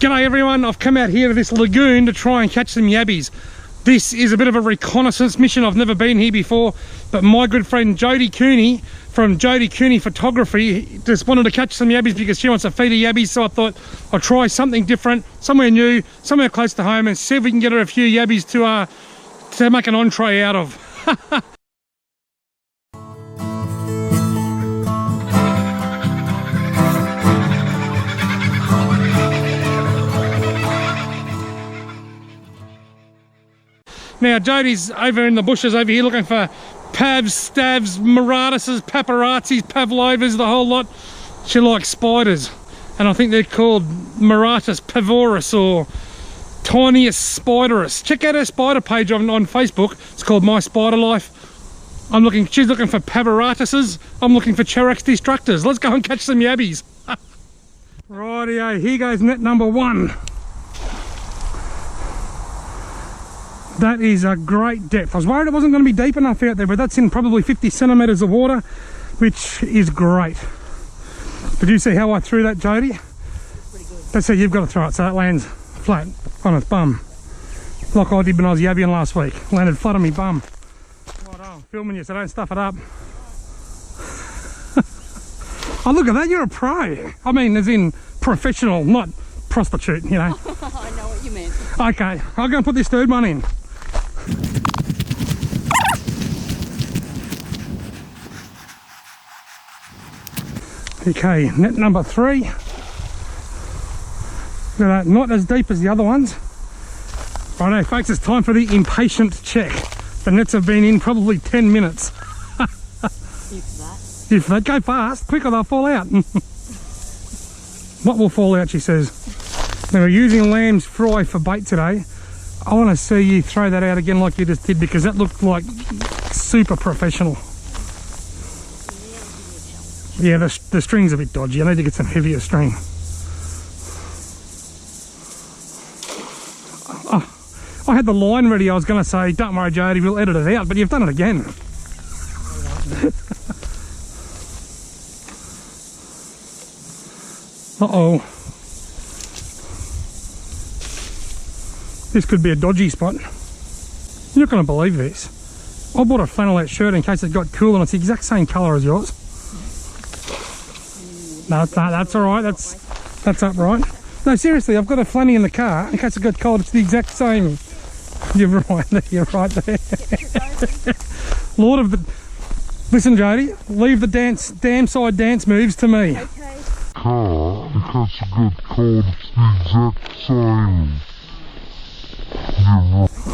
G'day everyone, I've come out here to this lagoon to try and catch some yabbies. This is a bit of a reconnaissance mission. I've never been here before, but my good friend Jodie Cooney from Jodie Cooney Photography just wanted to catch some yabbies because she wants to feed her yabbies, so I thought I'll try something different, somewhere new, somewhere close to home, and see if we can get her a few yabbies to make an entree out of. Now Jodie's over in the bushes over here looking for pavs, stabs, maratises, paparazzis, pavlovas, the whole lot. She likes spiders, and I think they're called Maratus pavoris or tiniest spiderus. Check out her spider page on Facebook. It's called My Spider Life. She's looking for pavaratises. I'm looking for Cherax Destructors. Let's go and catch some yabbies. Rightio, here goes net number one. That is a great depth. I was worried it wasn't going to be deep enough out there, but that's in probably 50 centimetres of water, which is great. Did you see how I threw that, Jodie? Pretty good. That's how you've got to throw it, so it lands flat on its bum. Like I did when I was yabbying last week. Landed flat on my bum. Right on, I'm filming you, so don't stuff it up. Oh, look at that, you're a pro. I mean, as in professional, not prostitute, you know. I know what you meant. Okay, I'm going to put this third one in. Okay, net number three. Not as deep as the other ones. Righto, folks, it's time for the impatient check. The nets have been in probably 10 minutes. If they go fast, quicker they'll fall out. What will fall out, she says. Now we're using lamb's fry for bait today. I want to see you throw that out again like you just did, because that looked like super professional. Yeah, the string's a bit dodgy. I need to get some heavier string. Oh, I had the line ready. I was going to say, don't worry, Jodie, we'll edit it out, but you've done it again. Uh-oh. This could be a dodgy spot. You're not going to believe this. I bought a flannelette shirt in case it got cool, and it's the exact same colour as yours. No, that's all right. That's upright. No, seriously, I've got a flanny in the car in case it got cold. It's the exact same. You're right there. You're right there. Lord of the... Listen, Jodie, leave the damn side dance moves to me. Okay. Car, because it got cold. It's the exact same.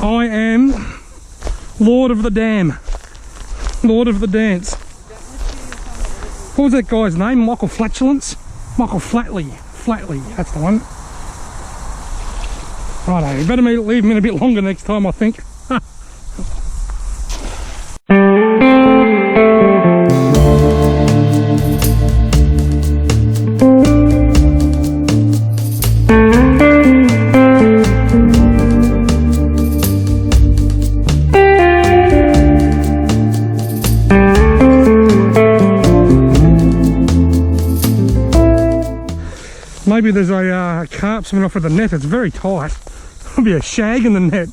I am Lord of the Dam. Lord of the Dance. What was that guy's name? Michael Flatulence? Michael Flatley. Flatley, that's the one. Righto, you better leave him in a bit longer next time, I think. Maybe there's a carp swimming off with the net. It's very tight. There'll be a shag in the net.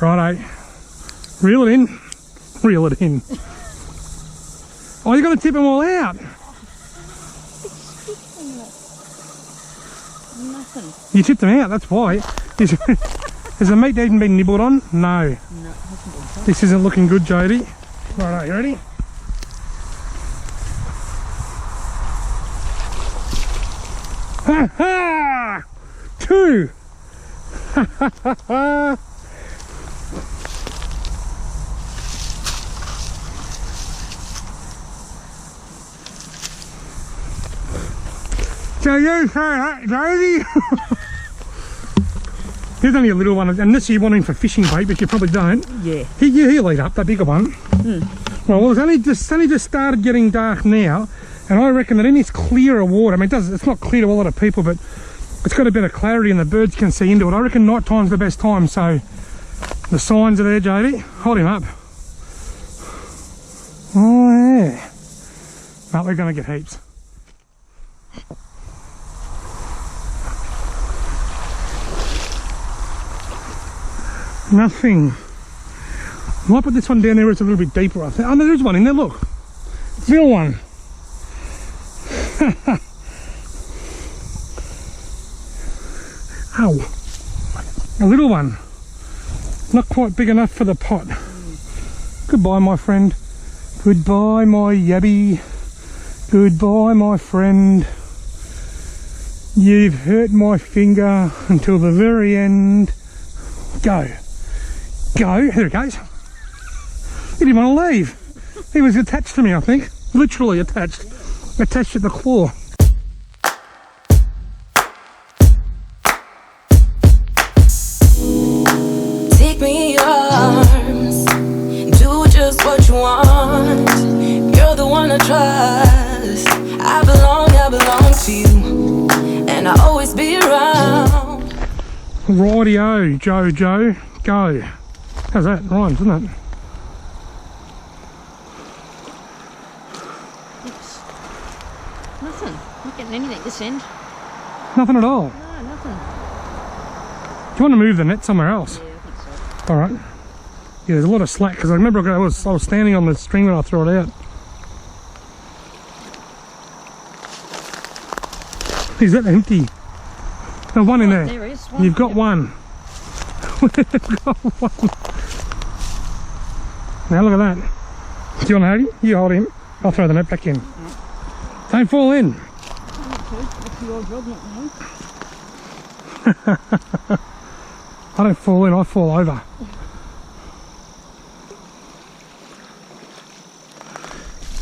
Righto. Reel it in. Reel it in. Oh, you're going to tip them all out. Nothing. You tipped them out, that's why. Has the meat even been nibbled on? No. No, it hasn't been done. This isn't looking good, Jodie. Righto, you ready? Ha ha! Two! Ha ha ha ha! So you say that, Jodie? Here's only a little one, unless you want him for fishing bait, but you probably don't. Yeah. He'll eat up that bigger one. Well, it's only just started getting dark now. And I reckon that in this clearer water, I mean, it's not clear to a lot of people, but it's got a bit of clarity and the birds can see into it. I reckon night time's the best time, so the signs are there, Jodie. Hold him up. Oh, yeah. But we're going to get heaps. Nothing. I might put this one down there where it's a little bit deeper, I think. Oh, no, there's one in there, look. Little one. Ow. A little one. Not quite big enough for the pot. Goodbye, my friend. Goodbye, my yabby. Goodbye, my friend. You've hurt my finger until the very end. Go. Go. There it goes. He didn't want to leave. He was attached to me, I think. Literally attached. Attached at the claw. Take me in your arms. Do just what you want. You're the one I trust. I belong to you. And I'll always be around. Rightio, Jojo. Go. How's that? Rhymes, doesn't it? Oops. Nothing. Not getting anything this end. Nothing at all. No, nothing. Do you want to move the net somewhere else? Yeah, I think so. All right. Yeah, there's a lot of slack because I remember I was standing on the string when I threw it out. Is that empty? No, one in there. There is one. You've got one. We've got one. Now look at that. Do you want to hold him? You hold him. I'll throw the net back in. Don't fall in. It's your job, not mine. I don't fall in, I fall over.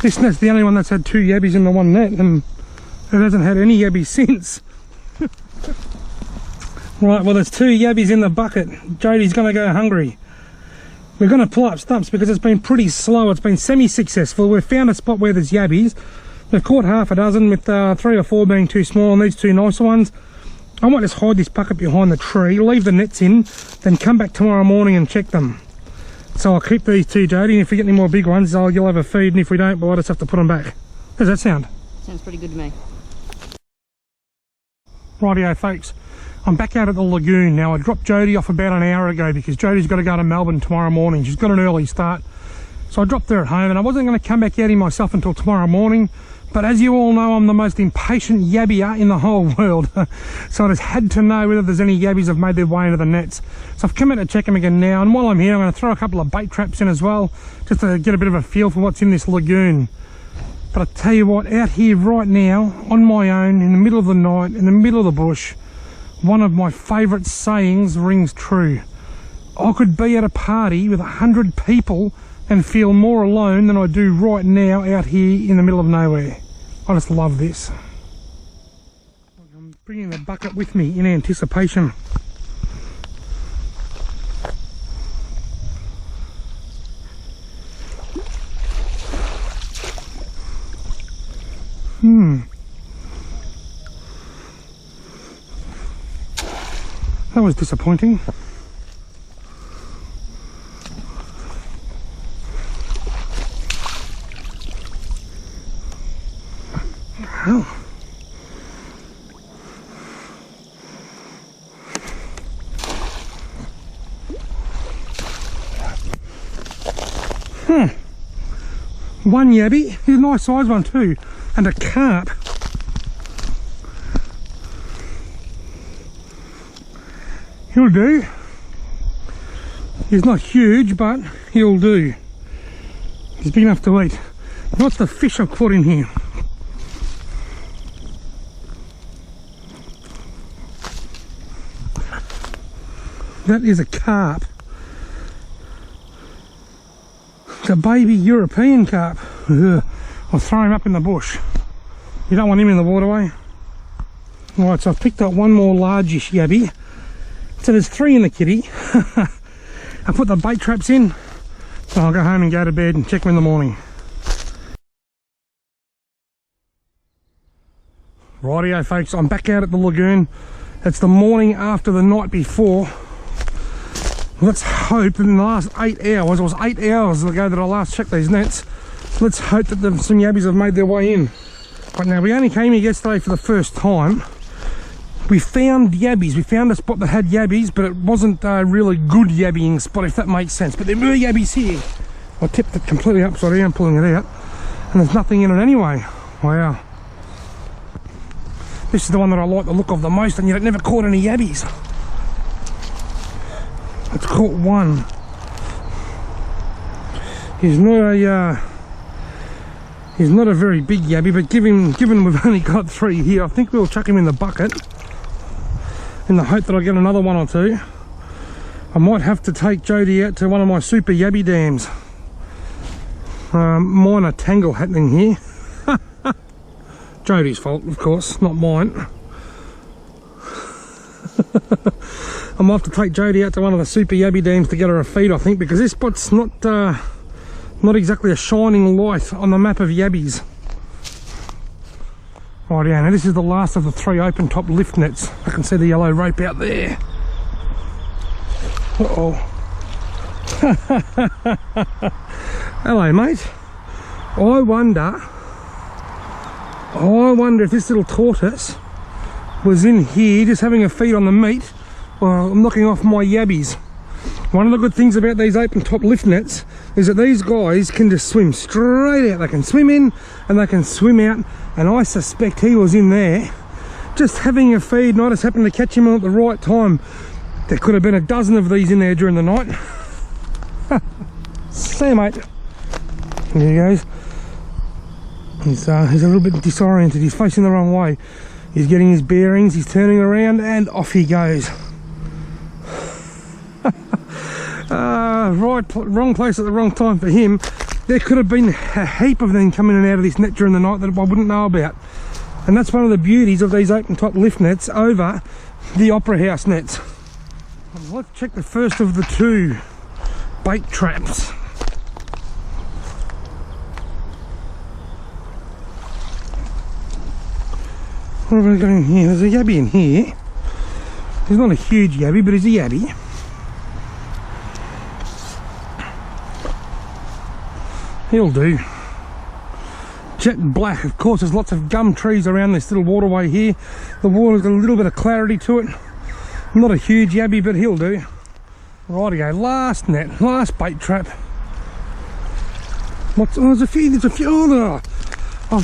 This net's the only one that's had 2 yabbies in the one net, and it hasn't had any yabbies since. Right, well there's 2 yabbies in the bucket. Jodie's going to go hungry. We're going to pull up stumps because it's been pretty slow. It's been semi-successful. We've found a spot where there's yabbies. We've caught half a dozen with 3 or 4 being too small and these 2 nicer ones. I might just hide this bucket behind the tree, leave the nets in, then come back tomorrow morning and check them. So I'll keep these 2, Jodie, and if we get any more big ones, you'll have a feed, and if we don't, well, I'll just have to put them back. How does that sound? Sounds pretty good to me. Rightio, folks. I'm back out at the lagoon now. I dropped Jodie off about an hour ago because Jodie's got to go to Melbourne tomorrow morning. She's got an early start. So I dropped her at home, and I wasn't going to come back out here myself until tomorrow morning. But as you all know, I'm the most impatient yabbier in the whole world. So I just had to know whether there's any yabbies that have made their way into the nets. So I've come out to check them again now. And while I'm here, I'm going to throw a couple of bait traps in as well, just to get a bit of a feel for what's in this lagoon. But I tell you what, out here right now, on my own, in the middle of the night, in the middle of the bush, one of my favourite sayings rings true. I could be at a party with 100 people and feel more alone than I do right now out here in the middle of nowhere. I just love this. I'm bringing the bucket with me in anticipation. That was disappointing. Well. One yabby, he's a nice size one too, and a carp. He'll do. He's not huge, but he'll do. He's big enough to eat. Not the fish I've caught in here. That is a carp. It's a baby European carp. Ugh. I'll throw him up in the bush. You don't want him in the waterway. Right, so I've picked up one more largish yabby. So there's 3 in the kitty. I put the bait traps in. So I'll go home and go to bed and check them in the morning. Rightio, folks, I'm back out at the lagoon. It's the morning after the night before. Let's hope that in the last 8 hours, it was 8 hours ago that I last checked these nets. Let's hope that some yabbies have made their way in. Right now, we only came here yesterday for the first time. we found yabbies. We found a spot that had yabbies, but it wasn't a really good yabbying spot, if that makes sense. But there were yabbies here. I tipped it completely upside down, pulling it out, and there's nothing in it anyway. Wow. This is the one that I like the look of the most, and yet it never caught any yabbies. It's caught one. He's not a very big yabby, but given we've only got 3 here, I think we'll chuck him in the bucket in the hope that I get another one or two. I might have to take Jodie out to one of my super yabby dams. Minor tangle happening here. Jodie's fault, of course, not mine. I might have to take Jodie out to one of the super yabby dams to get her a feed, I think, because this spot's not exactly a shining light on the map of yabbies. Right, yeah, now this is the last of the 3 open top lift nets. I can see the yellow rope out there. Uh-oh. Hello, mate. I wonder if this little tortoise was in here just having a feed on the meat while I'm knocking off my yabbies. One of the good things about these open top lift nets is that these guys can just swim straight out. They can swim in and they can swim out, and I suspect he was in there just having a feed, and I just happened to catch him at the right time. There could have been a dozen of these in there during the night. See you, mate. There he goes. He's a little bit disoriented. He's facing the wrong way. He's getting his bearings, he's turning around, and off he goes. Wrong place at the wrong time for him. There could have been a heap of them coming in and out of this net during the night that I wouldn't know about. And that's one of the beauties of these open top lift nets over the opera house nets. Let's check the first of the 2 bait traps. What have we got in here? There's a yabby in here. He's not a huge yabby, but he's a yabby. He'll do. Jet black. Of course, there's lots of gum trees around this little waterway here. The water's got a little bit of clarity to it. Not a huge yabby, but he'll do. Rightio, last net, last bait trap. There's a few. Oh,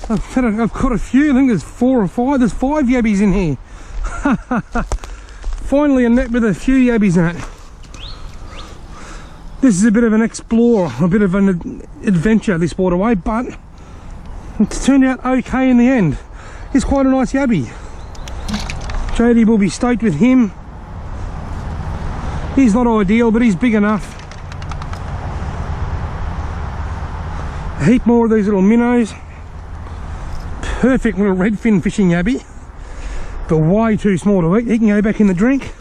I've caught a few. I think there's 4 or 5. There's 5 yabbies in here. Finally a net with a few yabbies in it. This is a bit of an explore, a bit of an adventure, this waterway, but it's turned out okay in the end. He's quite a nice yabby. Jodie will be stoked with him. He's not ideal, but he's big enough. A heap more of these little minnows. Perfect little redfin fishing yabby, but way too small to eat. He can go back in the drink.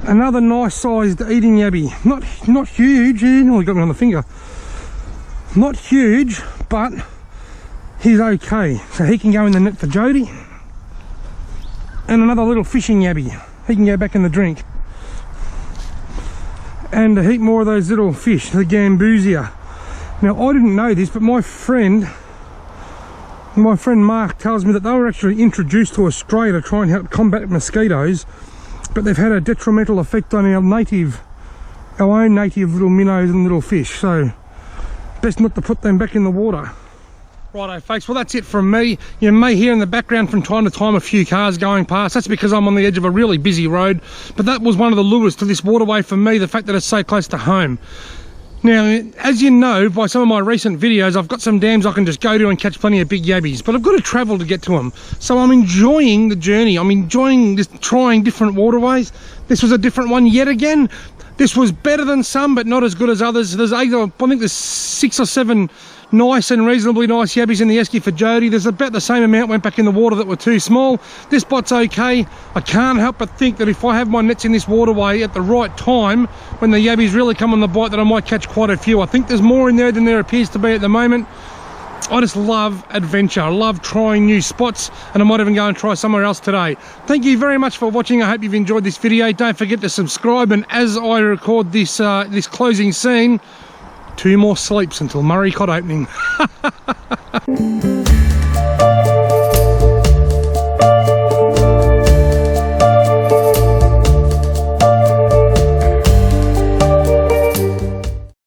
Another nice sized eating yabby. Not huge. Oh, he got me on the finger. Not huge, but he's okay. So he can go in the net for Jodie. And another little fishing yabby. He can go back in the drink. And a heap more of those little fish, the gambusia. Now, I didn't know this, but my friend Mark tells me that they were actually introduced to Australia to try and help combat mosquitoes, but they've had a detrimental effect on our own native little minnows and little fish, so best not to put them back in the water. Righto folks, well that's it from me. You may hear in the background from time to time a few cars going past. That's because I'm on the edge of a really busy road, but that was one of the lures to this waterway for me, the fact that it's so close to home. Now, as you know by some of my recent videos, I've got some dams I can just go to and catch plenty of big yabbies, but I've got to travel to get to them. So I'm enjoying the journey. I'm enjoying just trying different waterways. This was a different one yet again. This was better than some, but not as good as others. I think there's 6 or 7 nice and reasonably nice yabbies in the esky for Jodie. There's about the same amount went back in the water that were too small. This spot's okay. I can't help but think that if I have my nets in this waterway at the right time, when the yabbies really come on the bite, that I might catch quite a few. I think there's more in there than there appears to be at the moment. I just love adventure. I love trying new spots, and I might even go and try somewhere else today. Thank you very much for watching. I hope you've enjoyed this video. Don't forget to subscribe, and as I record this this closing scene, 2 more sleeps until Murray Cod opening.